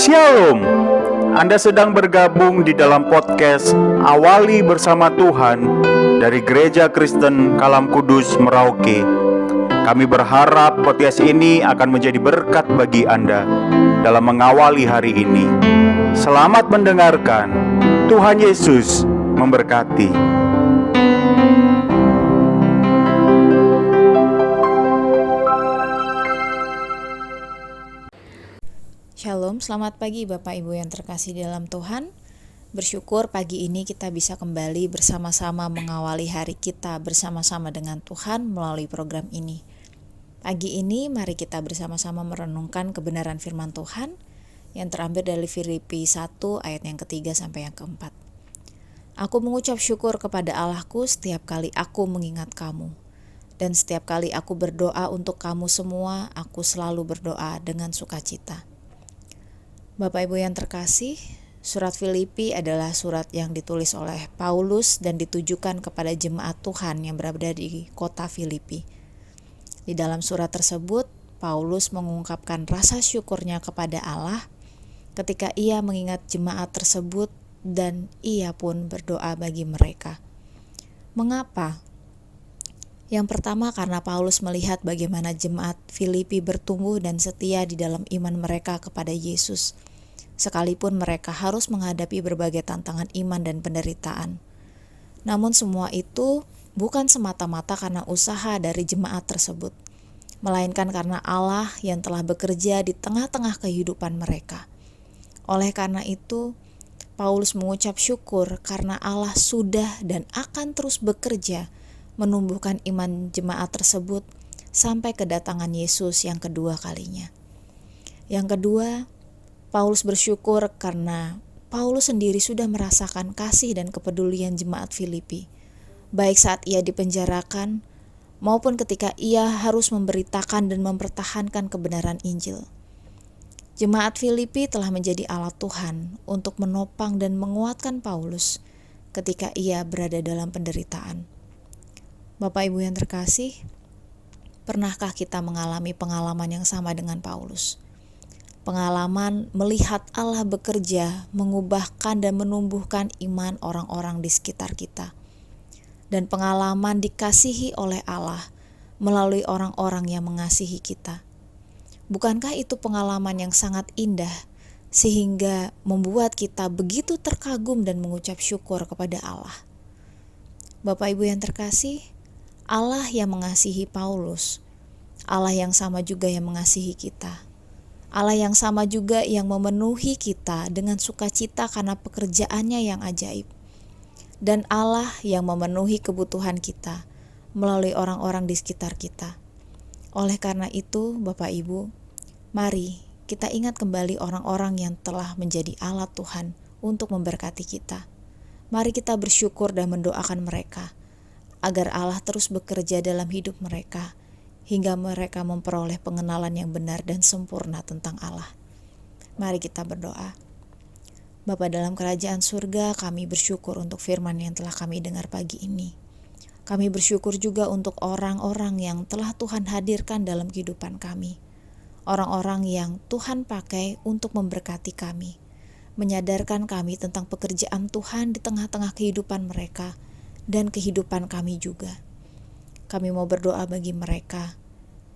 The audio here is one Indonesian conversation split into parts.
Shalom, Anda sedang bergabung di dalam podcast Awali Bersama Tuhan dari Gereja Kristen Kalam Kudus, Merauke. Kami berharap podcast ini akan menjadi berkat bagi Anda dalam mengawali hari ini. Selamat mendengarkan, Tuhan Yesus memberkati. Shalom, selamat pagi Bapak Ibu yang terkasih dalam Tuhan. Bersyukur pagi ini kita bisa kembali bersama-sama mengawali hari kita bersama-sama dengan Tuhan melalui program ini. Pagi ini mari kita bersama-sama merenungkan kebenaran firman Tuhan yang terambil dari Filipi 1 ayat yang ketiga sampai yang keempat. Aku mengucap syukur kepada Allahku setiap kali aku mengingat kamu. Dan setiap kali aku berdoa untuk kamu semua, aku selalu berdoa dengan sukacita. Bapak Ibu yang terkasih, surat Filipi adalah surat yang ditulis oleh Paulus dan ditujukan kepada jemaat Tuhan yang berada di kota Filipi. Di dalam surat tersebut, Paulus mengungkapkan rasa syukurnya kepada Allah ketika ia mengingat jemaat tersebut dan ia pun berdoa bagi mereka. Mengapa? Yang pertama karena Paulus melihat bagaimana jemaat Filipi bertumbuh dan setia di dalam iman mereka kepada Yesus. Sekalipun mereka harus menghadapi berbagai tantangan iman dan penderitaan. Namun semua itu bukan semata-mata karena usaha dari jemaat tersebut, melainkan karena Allah yang telah bekerja di tengah-tengah kehidupan mereka. Oleh karena itu, Paulus mengucap syukur karena Allah sudah dan akan terus bekerja menumbuhkan iman jemaat tersebut sampai kedatangan Yesus yang kedua kalinya. Yang kedua, Paulus bersyukur karena Paulus sendiri sudah merasakan kasih dan kepedulian jemaat Filipi, baik saat ia dipenjarakan maupun ketika ia harus memberitakan dan mempertahankan kebenaran Injil. Jemaat Filipi telah menjadi alat Tuhan untuk menopang dan menguatkan Paulus ketika ia berada dalam penderitaan. Bapak Ibu yang terkasih, pernahkah kita mengalami pengalaman yang sama dengan Paulus? Pengalaman melihat Allah bekerja, mengubahkan dan menumbuhkan iman orang-orang di sekitar kita. Dan pengalaman dikasihi oleh Allah melalui orang-orang yang mengasihi kita. Bukankah itu pengalaman yang sangat indah sehingga membuat kita begitu terkagum dan mengucap syukur kepada Allah? Bapak Ibu yang terkasih, Allah yang mengasihi Paulus, Allah yang sama juga yang mengasihi kita. Allah yang sama juga yang memenuhi kita dengan sukacita karena pekerjaannya yang ajaib. Dan Allah yang memenuhi kebutuhan kita melalui orang-orang di sekitar kita. Oleh karena itu, Bapak Ibu, mari kita ingat kembali orang-orang yang telah menjadi alat Tuhan untuk memberkati kita. Mari kita bersyukur dan mendoakan mereka, agar Allah terus bekerja dalam hidup mereka, hingga mereka memperoleh pengenalan yang benar dan sempurna tentang Allah. Mari kita berdoa. Bapa dalam kerajaan surga, kami bersyukur untuk firman yang telah kami dengar pagi ini. Kami bersyukur juga untuk orang-orang yang telah Tuhan hadirkan dalam kehidupan kami. Orang-orang yang Tuhan pakai untuk memberkati kami, menyadarkan kami tentang pekerjaan Tuhan di tengah-tengah kehidupan mereka dan kehidupan kami juga. Kami mau berdoa bagi mereka.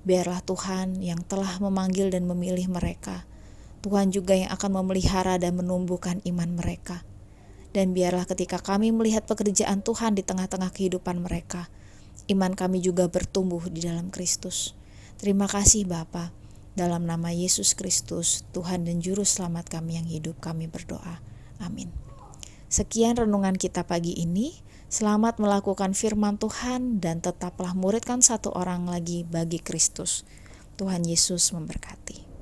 Biarlah Tuhan yang telah memanggil dan memilih mereka, Tuhan juga yang akan memelihara dan menumbuhkan iman mereka. Dan biarlah ketika kami melihat pekerjaan Tuhan di tengah-tengah kehidupan mereka, iman kami juga bertumbuh di dalam Kristus. Terima kasih Bapa. Dalam nama Yesus Kristus, Tuhan dan Juru Selamat kami yang hidup, kami berdoa. Amin. Sekian renungan kita pagi ini. Selamat melakukan firman Tuhan dan tetaplah muridkan satu orang lagi bagi Kristus. Tuhan Yesus memberkati.